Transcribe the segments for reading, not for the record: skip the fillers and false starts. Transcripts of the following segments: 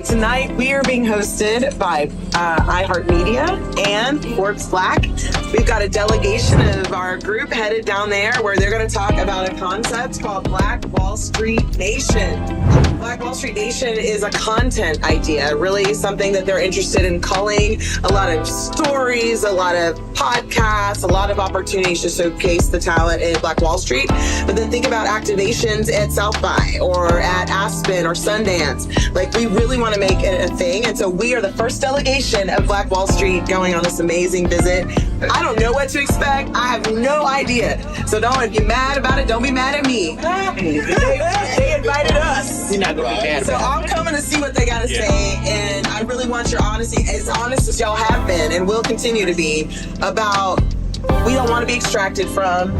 Tonight, we are being hosted by iHeartMedia and Forbes Black. We've got a delegation of our group headed down there where they're going to talk about a concept called Black Wall Street Nation. Black Wall Street Nation is a content idea, really something that they're interested in culling. A lot of stories, a lot of podcasts, a lot of opportunities to showcase the talent in Black Wall Street. But then think about activations at South by or at Aspen or Sundance. Like, we really want to make it a thing. And so we are the first delegation of Black Wall Street going on this amazing visit. I don't know what to expect. I have no idea. So if you're mad about it, don't be mad at me. They invited us. You're not gonna be mad. So I'm coming to see what they got to say, and I really want your honesty, as honest as y'all have been and will continue to be, about we don't want to be extracted from,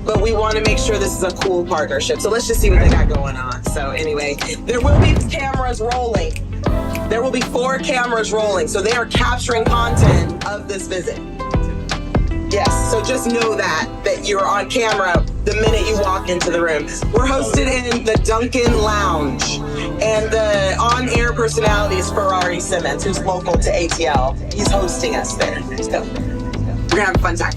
but we want to make sure this is a cool partnership. So let's just see what they got going on. So anyway, there will be cameras rolling. There will be 4 cameras rolling, so they are capturing content of this visit. Yes, so just know that you're on camera the minute you walk into the room. We're hosted in the Duncan Lounge, and the on-air personality is Ferrari Simmons, who's local to ATL. He's hosting us there. So we're gonna have a fun time.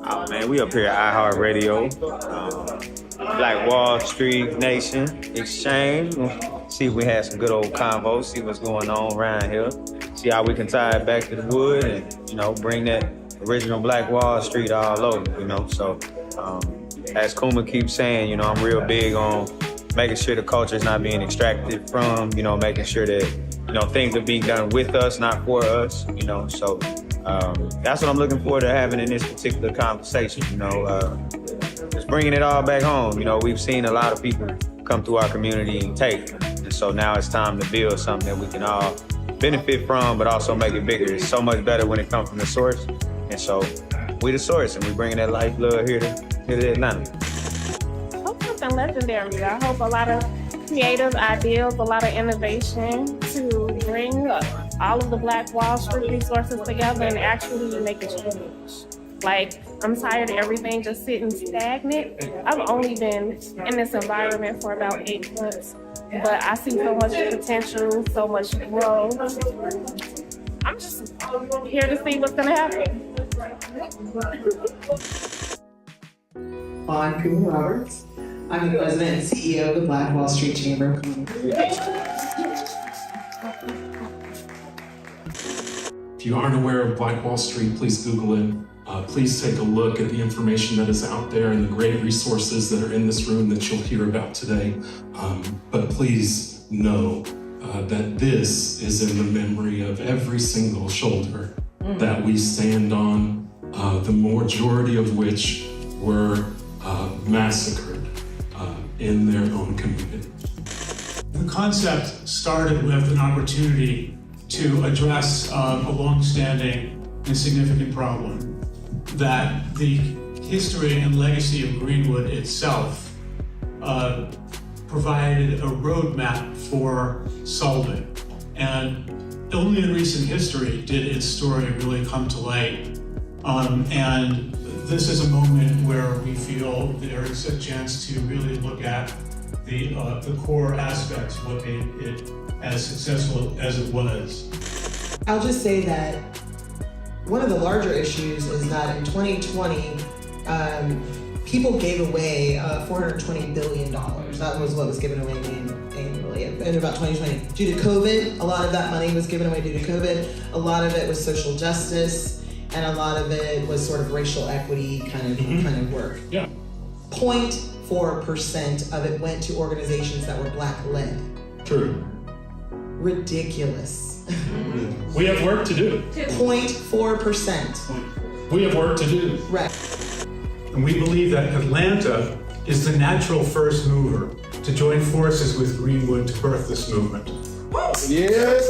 Oh man, we up here at iHeartRadio, Black Wall Street Nation Exchange. See if we had some good old convo, see what's going on around here, see how we can tie it back to the wood and, bring that original Black Wall Street all over, So, as Kuma keeps saying, I'm real big on making sure the culture is not being extracted from, making sure that, things are being done with us, not for us, So that's what I'm looking forward to having in this particular conversation, just bringing it all back home. We've seen a lot of people come through our community and take, and so now it's time to build something that we can all benefit from, but also make it bigger. It's so much better when it comes from the source, and so we the source, and we bringing that lifeblood here to Atlanta. I hope something legendary. I hope a lot of creative ideas, a lot of innovation to bring all of the Black Wall Street resources together and actually make a change. Like, I'm tired of everything just sitting stagnant. I've only been in this environment for about 8 months, but I see so much potential, so much growth. I'm just here to see what's gonna happen. I'm Kuma Roberts. I'm the president and CEO of the Black Wall Street Chamber of Commerce. If you aren't aware of Black Wall Street, please Google it. Please take a look at the information that is out there and the great resources that are in this room that you'll hear about today. But please know that this is in the memory of every single shoulder that we stand on, the majority of which were massacred in their own community. The concept started with an opportunity to address a long-standing and significant problem, that the history and legacy of Greenwood itself provided a roadmap for solving. And only in recent history did its story really come to light. And this is a moment where we feel there is a chance to really look at the core aspects, what made it as successful as it was. I'll just say that one of the larger issues is that in 2020, people gave away $420 billion. That was what was given away annually in about 2020. Due to COVID, a lot of that money was given away due to COVID. A lot of it was social justice, and a lot of it was sort of racial equity kind of work. Yeah. 0.4% of it went to organizations that were Black-led. True. Ridiculous. We have work to do. 0.4%. We have work to do. Right. And we believe that Atlanta is the natural first mover to join forces with Greenwood to birth this movement. Yes.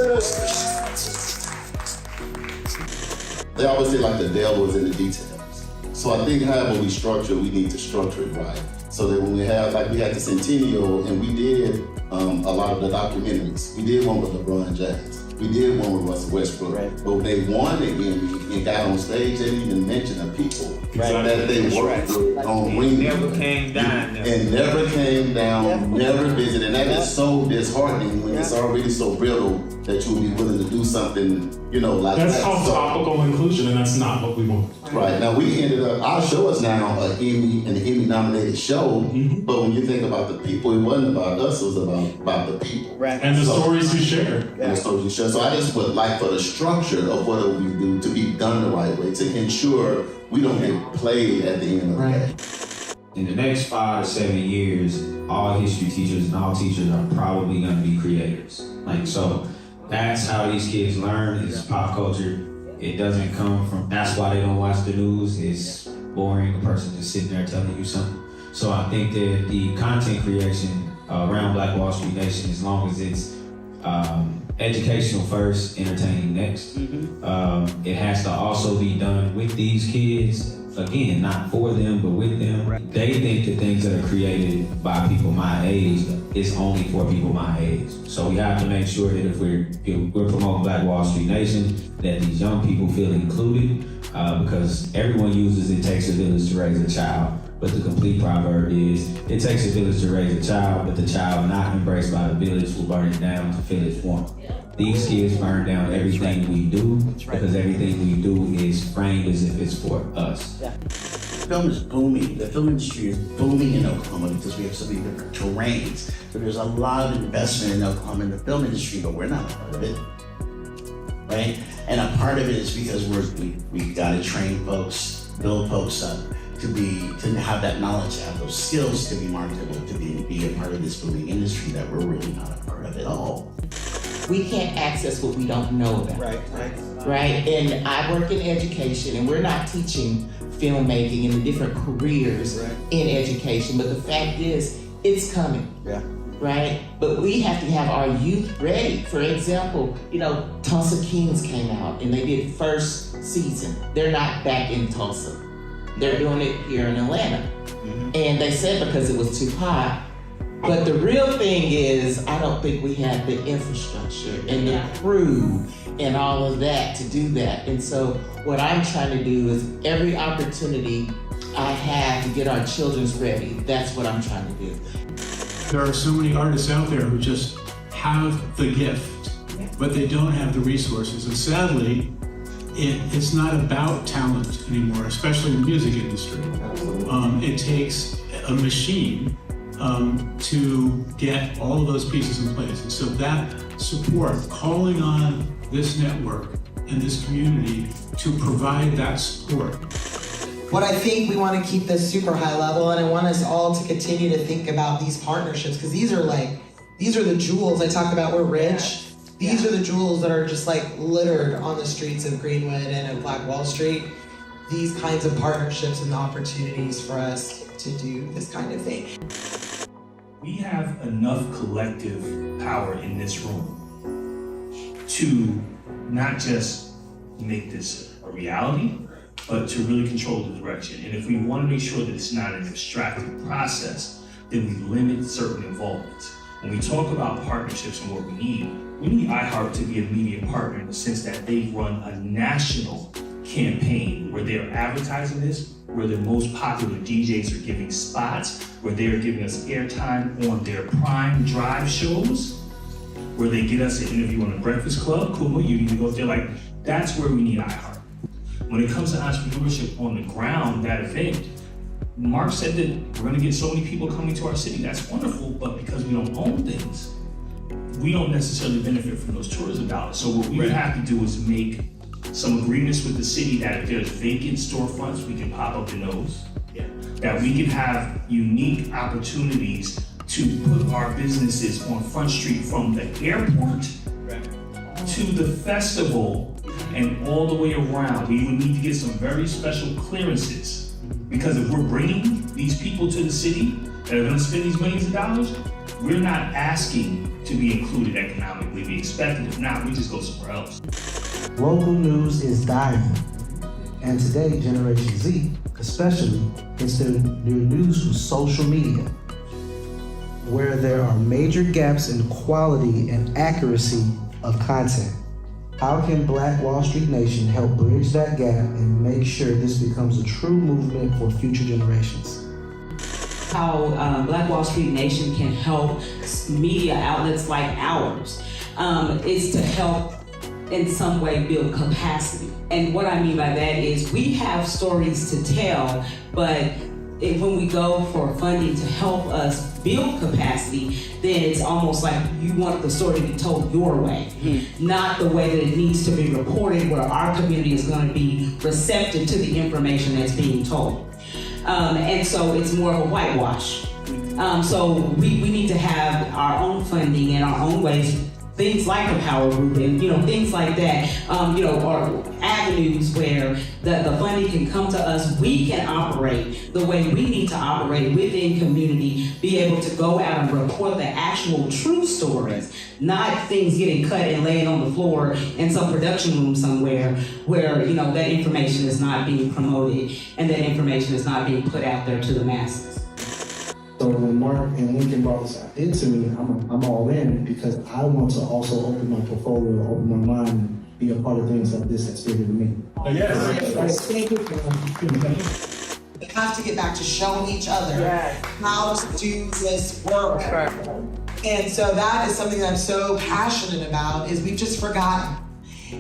They always say like the devil was in the details. So I think however we structure, we need to structure it right. So that when we have, like we had the Centennial, and we did a lot of the documentaries. We did one with LeBron James. We did one with Russell Westbrook. Right. But when they won the Emmy and got on stage, they didn't even mention the people that they worked with on Ring. Never came down. And never came down, never visited. And that is so disheartening when it's already so brittle that you would be willing to do something, you know, like that. That's called topical inclusion, and that's not what we want. Right. Now, we ended up, our show is now an Emmy-nominated show, but when you think about the people, it wasn't about us, it was about the people. Right. And the stories we share. And the stories we share. So I just would like for the structure of what we do to be done the right way, to ensure we don't get played at the end of the day. In the next 5 to 7 years, all history teachers and all teachers are probably going to be creators. So that's how these kids learn, is pop culture. It doesn't come from, that's why they don't watch the news. It's boring, a person just sitting there telling you something. So I think that the content creation around Black Wall Street Nation, as long as it's educational first, entertaining next, it has to also be done with these kids. Again, not for them, but with them. They think the things that are created by people my age is only for people my age. So we have to make sure that if we're promoting Black Wall Street Nation, that these young people feel included, because everyone uses "it takes a village to raise a child." But the complete proverb is, it takes a village to raise a child, but the child not embraced by the village will burn it down to fill its warmth. These kids burn down everything we do, because everything we do is framed as if it's for us. Film is booming. The film industry is booming in Oklahoma because we have so many different terrains. So there's a lot of investment in Oklahoma in the film industry, but we're not a part of it, right? And a part of it is because we got to train folks, build folks up to have that knowledge, to have those skills, to be marketable, to be a part of this booming industry that we're really not a part of at all. We can't access what we don't know about. Right? And I work in education, and we're not teaching filmmaking and the different careers in education, but the fact is, it's coming. Right? But we have to have our youth ready. For example, Tulsa Kings came out and they did first season. They're not back in Tulsa. They're doing it here in Atlanta. And they said because it was too hot. But the real thing is, I don't think we have the infrastructure and the crew and all of that to do that. And so what I'm trying to do is every opportunity I have to get our children ready, that's what I'm trying to do. There are so many artists out there who just have the gift, but they don't have the resources. And sadly, it's not about talent anymore, especially in the music industry. It takes a machine to get all of those pieces in place. And so that support, calling on this network and this community to provide that support. What I think we want to keep this super high level, and I want us all to continue to think about these partnerships, because these are the jewels I talk about. We're rich. These are the jewels that are just littered on the streets of Greenwood and of Black Wall Street. These kinds of partnerships and the opportunities for us to do this kind of thing. We have enough collective power in this room to not just make this a reality, but to really control the direction. And if we want to make sure that it's not an abstracted process, then we limit certain involvements. When we talk about partnerships and what we need iHeart to be a media partner in the sense that they run a national campaign where they're advertising this, where the most popular DJs are giving spots, where they're giving us airtime on their prime drive shows, where they get us an interview on the Breakfast Club. Cool, you need to go there. That's where we need iHeart. When it comes to entrepreneurship on the ground, that event, Mark said that we're going to get so many people coming to our city. That's wonderful, but because we don't own things, we don't necessarily benefit from those tourism dollars. So what we would have to do is make some agreements with the city that if there's vacant storefronts, we can pop up in those. That we can have unique opportunities to put our businesses on Front Street from the airport to the festival and all the way around. We would need to get some very special clearances, because if we're bringing these people to the city that are gonna spend these millions of dollars, we're not asking to be included economically. We expect it. If not, we just go somewhere else. Local news is dying. And today, Generation Z, especially instead of your news from social media, where there are major gaps in quality and accuracy of content. How can Black Wall Street Nation help bridge that gap and make sure this becomes a true movement for future generations? How Black Wall Street Nation can help media outlets like ours is to help in some way build capacity. And what I mean by that is we have stories to tell, but when we go for funding to help us build capacity, then it's almost like you want the story to be told your way, not the way that it needs to be reported, where our community is going to be receptive to the information that's being told. And so it's more of a whitewash. So we need to have our own funding and our own ways, things like the Power Group and things like that, or avenues where the funding can come to us. We can operate the way we need to operate within community, be able to go out and report the actual true stories, not things getting cut and laying on the floor in some production room somewhere where that information is not being promoted and that information is not being put out there to the masses. So when Mark and Lincoln brought this into me, I'm all in because I want to also open my portfolio, open my mind, and be a part of things like this that's bigger than me. Yes. We have to get back to showing each other how to do this work. And so that is something that I'm so passionate about, is we've just forgotten.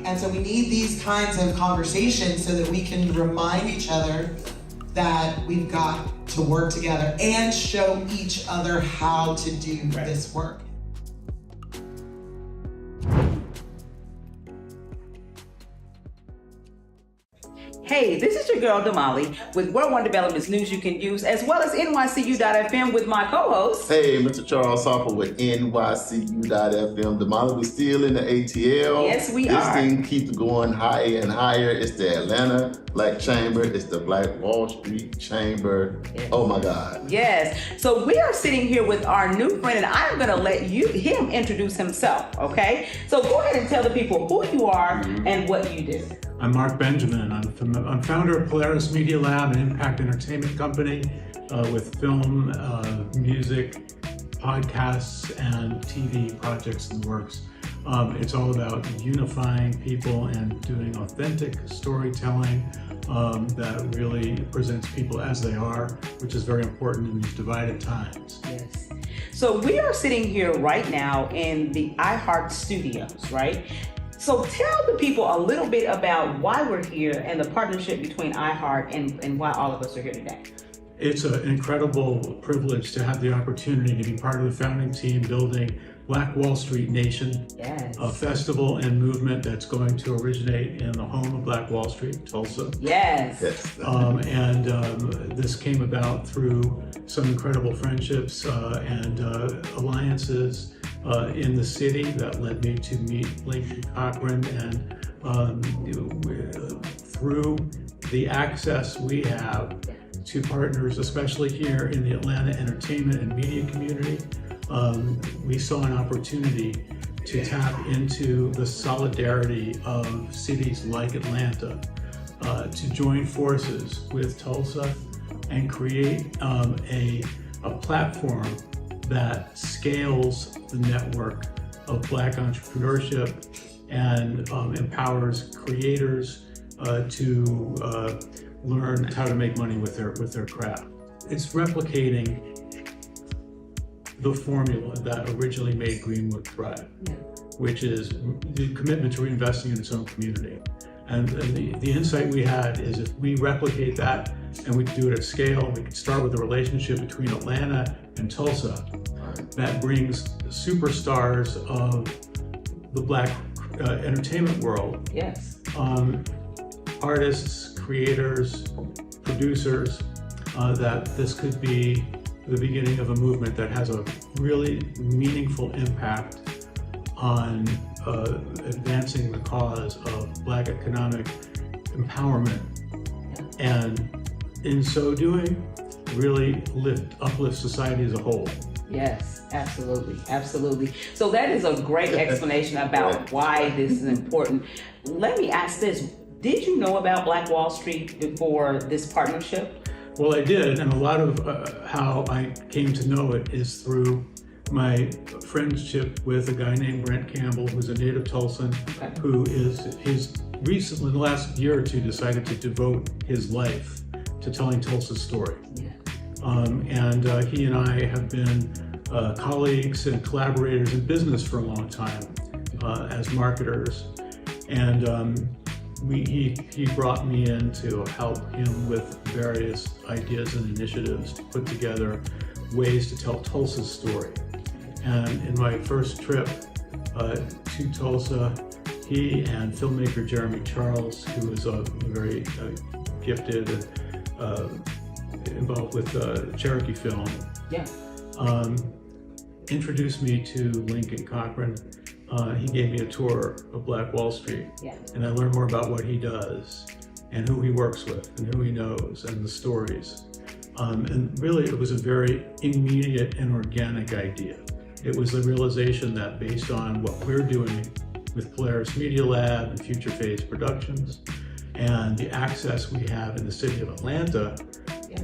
And so we need these kinds of conversations so that we can remind each other that we've got to work together and show each other how to do this work. Hey, this is your girl Damali with World One Development's news you can use, as well as NYCU.FM with my co-host. Hey, Mr. Charles Harper with NYCU.FM. Damali, we're still in the ATL. Yes, we this are. This thing keeps going higher and higher. It's the Atlanta Black Chamber. It's the Black Wall Street Chamber. Yes. Oh my God. Yes. So we are sitting here with our new friend, and I'm going to let him introduce himself, okay? So go ahead and tell the people who you are and what you do. I'm Mark Benjamin. I'm founder of Polaris Media Lab, an impact entertainment company with film, music, podcasts, and TV projects in the works. It's all about unifying people and doing authentic storytelling that really presents people as they are, which is very important in these divided times. Yes. So we are sitting here right now in the iHeart Studios, right? So tell the people a little bit about why we're here and the partnership between iHeart and why all of us are here today. It's an incredible privilege to have the opportunity to be part of the founding team building Black Wall Street Nation, a festival and movement that's going to originate in the home of Black Wall Street, Tulsa. Yes. This came about through some incredible friendships and alliances in the city that led me to meet Lincoln Cochran, and through the access we have to partners, especially here in the Atlanta entertainment and media community, we saw an opportunity to tap into the solidarity of cities like Atlanta to join forces with Tulsa and create a platform that scales the network of Black entrepreneurship and empowers creators to learn how to make money with their craft. It's replicating the formula that originally made Greenwood thrive, which is the commitment to reinvesting in its own community. And the insight we had is if we replicate that and we do it at scale, we can start with the relationship between Atlanta and Tulsa that brings superstars of the Black entertainment world. Yes. Artists, creators, producers, that this could be the beginning of a movement that has a really meaningful impact on advancing the cause of Black economic empowerment, and in so doing, really uplift society as a whole. Yes, absolutely, absolutely. So that is a great explanation about why this is important. Let me ask this. Did you know about Black Wall Street before this partnership? Well, I did, and a lot of how I came to know it is through my friendship with a guy named Brent Campbell, who's a native Tulsan, who he's recently, in the last year or two, decided to devote his life to telling Tulsa's story. Yeah. He and I have been colleagues and collaborators in business for a long time as marketers. And he brought me in to help him with various ideas and initiatives to put together ways to tell Tulsa's story. And in my first trip to Tulsa, he and filmmaker Jeremy Charles, who is a very gifted and involved with Cherokee Film, introduced me to Lincoln Cochran. He gave me a tour of Black Wall Street, and I learned more about what he does and who he works with and who he knows and the stories. And really, it was a very immediate and organic idea. It was the realization that based on what we're doing with Polaris Media Lab and Future Phase Productions and the access we have in the city of Atlanta,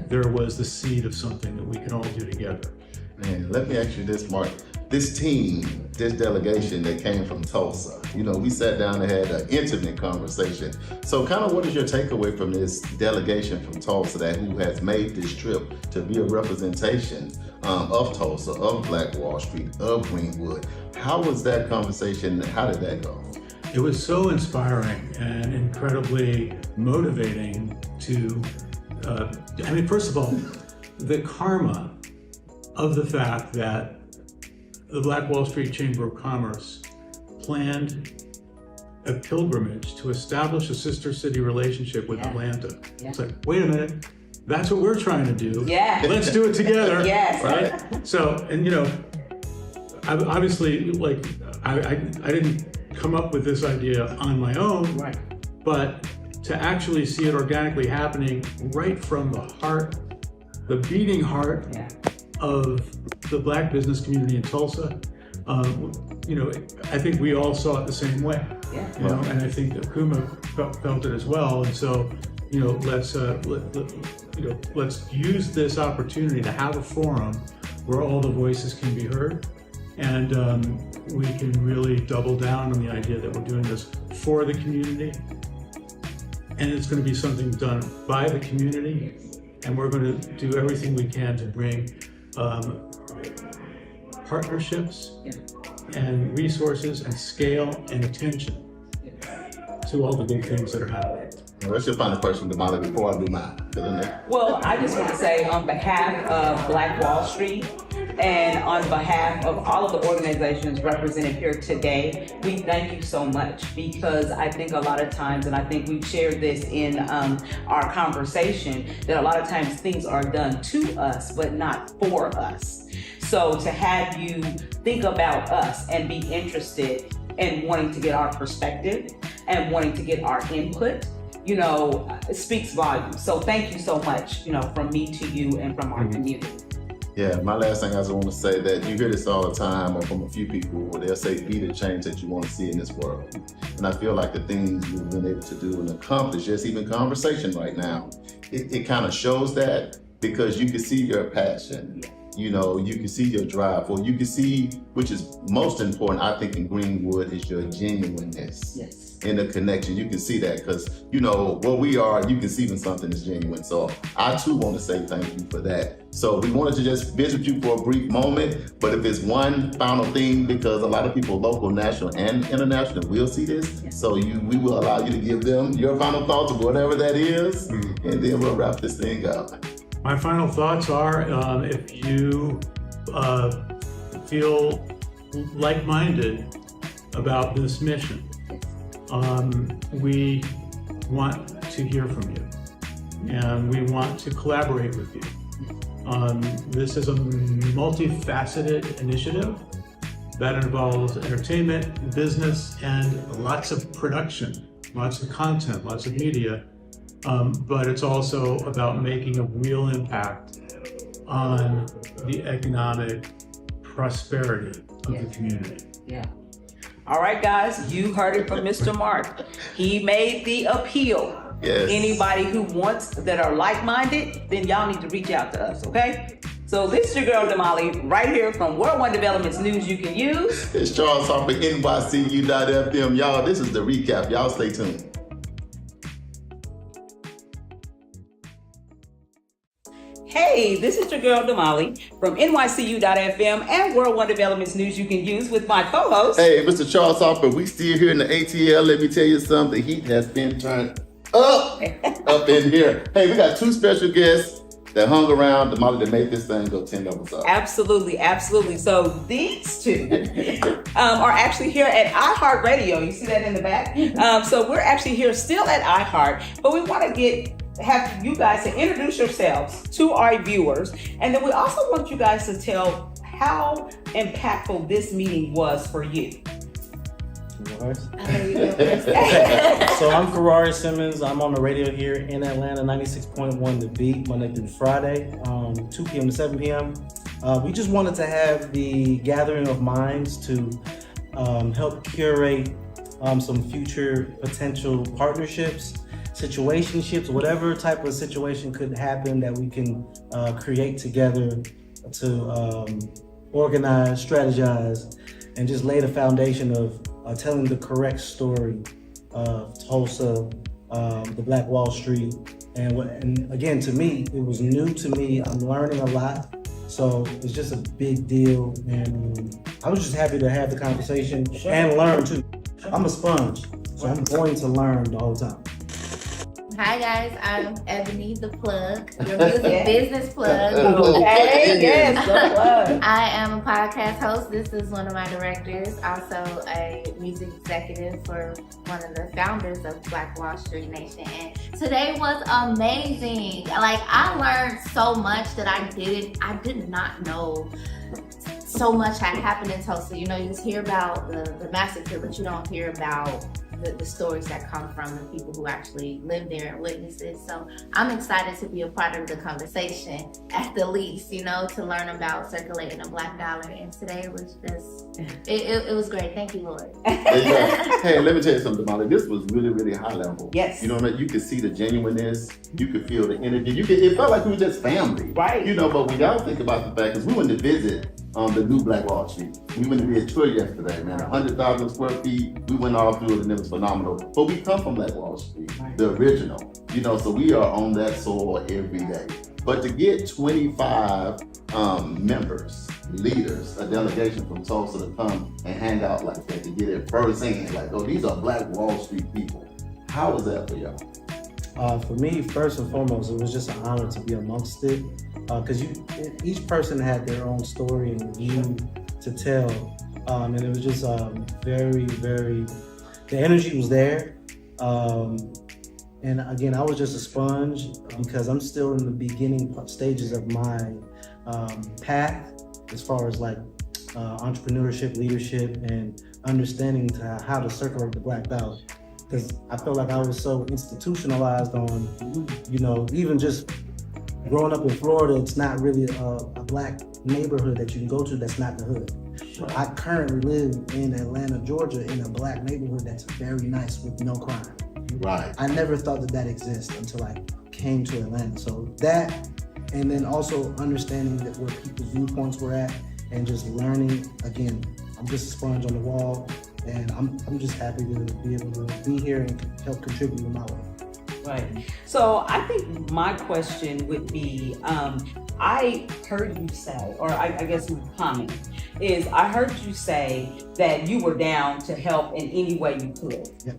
there was the seed of something that we can all do together. Man, let me ask you this, Mark. This team, this delegation that came from Tulsa, we sat down and had an intimate conversation. So kind of what is your takeaway from this delegation from Tulsa who has made this trip to be a representation of Tulsa, of Black Wall Street, of Greenwood? How was that conversation? How did that go? It was so inspiring and incredibly motivating to, first of all, the karma of the fact that the Black Wall Street Chamber of Commerce planned a pilgrimage to establish a sister city relationship with Atlanta. It's like, wait a minute, that's what we're trying to do. Yeah. Let's do it together. Yes. Right? So, and obviously, I didn't come up with this idea on my own, right? But to actually see it organically happening right from the heart, the beating heart of the Black business community in Tulsa, I think we all saw it the same way. And I think that Kuma felt it as well. And so, let's use this opportunity to have a forum where all the voices can be heard, and we can really double down on the idea that we're doing this for the community, and it's going to be something done by the community, and we're going to do everything we can to bring partnerships and resources and scale and attention to all the big things that are happening. What's your final question, Damali, before I do mine? Well, I just want to say on behalf of Black Wall Street and on behalf of all of the organizations represented here today, we thank you so much, because I think a lot of times, and I think we've shared this in our conversation, that a lot of times things are done to us, but not for us. So to have you think about us and be interested in wanting to get our perspective and wanting to get our input, it speaks volumes. So thank you so much, from me to you and from our community. Yeah, my last thing I just want to say that you hear this all the time, or from a few people, where they'll say, be the change that you want to see in this world. And I feel like the things you've been able to do and accomplish, just even conversation right now, it kind of shows that, because you can see your passion. You can see your drive, or you can see, which is most important, I think, in Greenwood, is your genuineness. Yes. In the connection. You can see that, because, where we are, you can see when something is genuine. So I too want to say thank you for that. So we wanted to just visit you for a brief moment, but if there's one final thing, because a lot of people, local, national, and international, will see this, so we will allow you to give them your final thoughts of whatever that is, and then we'll wrap this thing up. My final thoughts are, if you feel like-minded about this mission, we want to hear from you, and we want to collaborate with you. This is a multifaceted initiative that involves entertainment, business, and lots of production, lots of content, lots of media. But it's also about making a real impact on the economic prosperity of the community. Yeah. All right, guys, you heard it from Mr. Mark. He made the appeal. Yes. Anybody who wants that are like-minded, then y'all need to reach out to us, okay? So this is your girl Damali, right here from World One Development's News You Can Use. It's Charles Harper, NYCU.FM. Y'all, this is the recap. Y'all stay tuned. Hey, this is your girl Damali from NYCU.FM and World One Development's News You Can Use with my co-host. Hey, Mr. Charles Harper, we still here in the ATL. Let me tell you something. The heat has been turned up in here. Hey, we got two special guests that hung around the Molly that made this thing go 10 levels up. Absolutely, absolutely. So these two are actually here at iHeartRadio. You see that in the back? So we're actually here still at iHeart, but we want to have you guys to introduce yourselves to our viewers, and then we also want you guys to tell how impactful this meeting was for you. So I'm Karari Simmons. I'm on the radio here in Atlanta, 96.1 The Beat, Monday through Friday, 2 p.m. to 7 p.m. We just wanted to have the gathering of minds to help curate some future potential partnerships, situationships, whatever type of situation could happen that we can create together to organize, strategize, and just lay the foundation of telling the correct story of Tulsa, the Black Wall Street. And again, to me, it was new to me. I'm learning a lot. So it's just a big deal. And I was just happy to have the conversation and learn too. I'm a sponge, so I'm going to learn the whole time. Hi guys, I'm Ebony the Plug, your music business plug. Okay, yes, the plug. I am a podcast host. This is one of my directors, also a music executive for one of the founders of Black Wall Street Nation. And today was amazing. Like, I learned so much that I did not know. So much had happened in Tulsa. You know, you just hear about the massacre, but you don't hear about the stories that come from the people who actually live there and witness it. So I'm excited to be a part of the conversation, at the least, you know, to learn about circulating a Black dollar. And today was just, it was great. Thank you, Lord. Hey, let me tell you something, Molly. This was really, really high level. Yes. You know what I mean? You could see the genuineness. You could feel the energy. It felt like we were just family. Right. You know, but when y'all think about the fact, because we went to visit the new Black Wall Street. We went to be a tour yesterday, man. 100,000 square feet. We went all through it and it was phenomenal. But we come from Black Wall Street, the original. You know, so we are on that soil every day. But to get 25 members, leaders, a delegation from Tulsa to come and hang out like that, to get it firsthand, like, oh, these are Black Wall Street people. How was that for y'all? For me, first and foremost, it was just an honor to be amongst it, because each person had their own story and view to tell, and it was just very, very, the energy was there, and again, I was just a sponge because I'm still in the beginning stages of my path as far as like entrepreneurship, leadership, and understanding how to circulate the Black dollar. Because I felt like I was so institutionalized on, you know, even just growing up in Florida, it's not really a Black neighborhood that you can go to that's not the hood. Right. I currently live in Atlanta, Georgia, in a Black neighborhood that's very nice with no crime. Right. I never thought that existed until I came to Atlanta. So that, and then also understanding that where people's viewpoints were at, and just learning, again, I'm just a sponge on the wall. And I'm just happy to be able to be here and help contribute in my way. Right. So I think my question would be, I heard you say, or I guess my comment is, I heard you say that you were down to help in any way you could. Yep.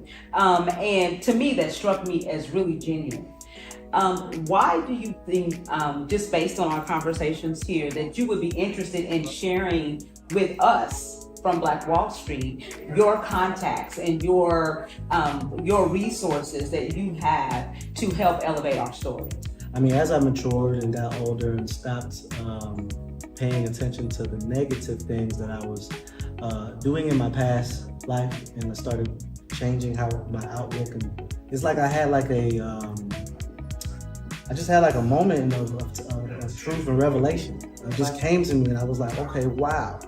And to me, that struck me as really genuine. Why do you think, just based on our conversations here, that you would be interested in sharing with us from Black Wall Street your contacts and your resources that you have to help elevate our story? I mean, as I matured and got older and stopped paying attention to the negative things that I was doing in my past life, and I started changing how my outlook, and it's like I had like I just had like a moment of truth and revelation. It just came to me and I was like, okay, wow.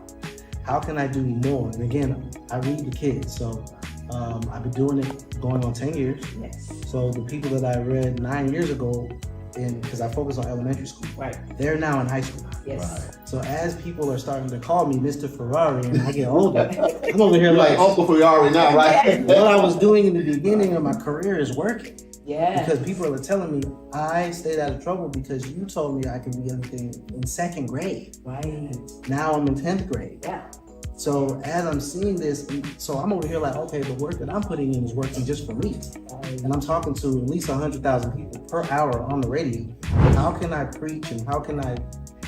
how can I do more? And again, I read the kids, so I've been doing it going on 10 years. Yes. So the people that I read 9 years ago, because I focus on elementary school, Right. they're now in high school. Yes. So as people are starting to call me Mr. Ferrari and I get older, I'm over here You're like Uncle Ferrari now, right? what I was doing in the beginning of my career is working. Yeah. Because people are telling me I stayed out of trouble because you told me I can be everything in 2nd grade. Right. Now I'm in 10th grade. Yeah. So as I'm seeing this, so I'm over here like, okay, the work that I'm putting in is working just for me. And I'm talking to at least 100,000 people per hour on the radio. How can I preach and how can I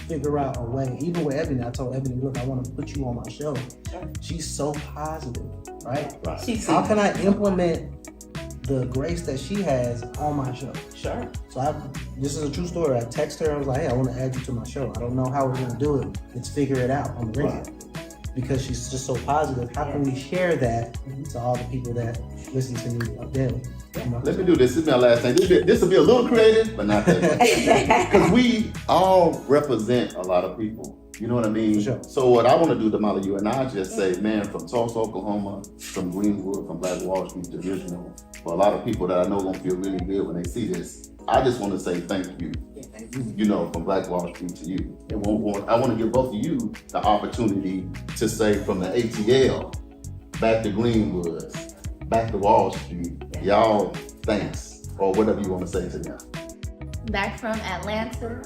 figure out a way? Even with Ebony, I told Ebony, look, I want to put you on my show. She's so positive, right? How can I implement the grace that she has on my show? Sure. So this is a true story. I texted her, I was like, hey, I want to add you to my show. I don't know how we're going to do it. Let's figure it out on the radio. Because she's just so positive. How can we share that to all the people that listen to me daily? You know? Let me do this. This is my last thing. This will be a little creative, but not that much. Because we all represent a lot of people. You know what I mean? Sure. So what I want to do, Damali, you and I just say, man, from Tulsa, Oklahoma, from Greenwood, from Black Wall Street to Israel, for a lot of people that I know gonna feel really good when they see this, I just want to say thank you. You know, from Black Wall Street to you. And I want to give both of you the opportunity to say from the ATL back to Greenwood, back to Wall Street, y'all thanks, or whatever you want to say to them. Back from Atlanta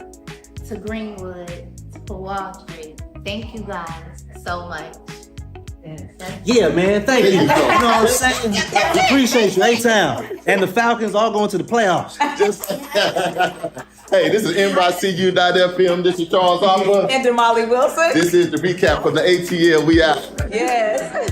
to Greenwood to Wall Street. Thank you guys so much. Yeah, man, thank you. You know what I'm saying? Appreciate you, A-Town. And the Falcons all going to the playoffs. Hey, this is NYCU.FM. This is Charles Oliver. And Damali Wilson. This is the recap from the ATL. We out. Yes.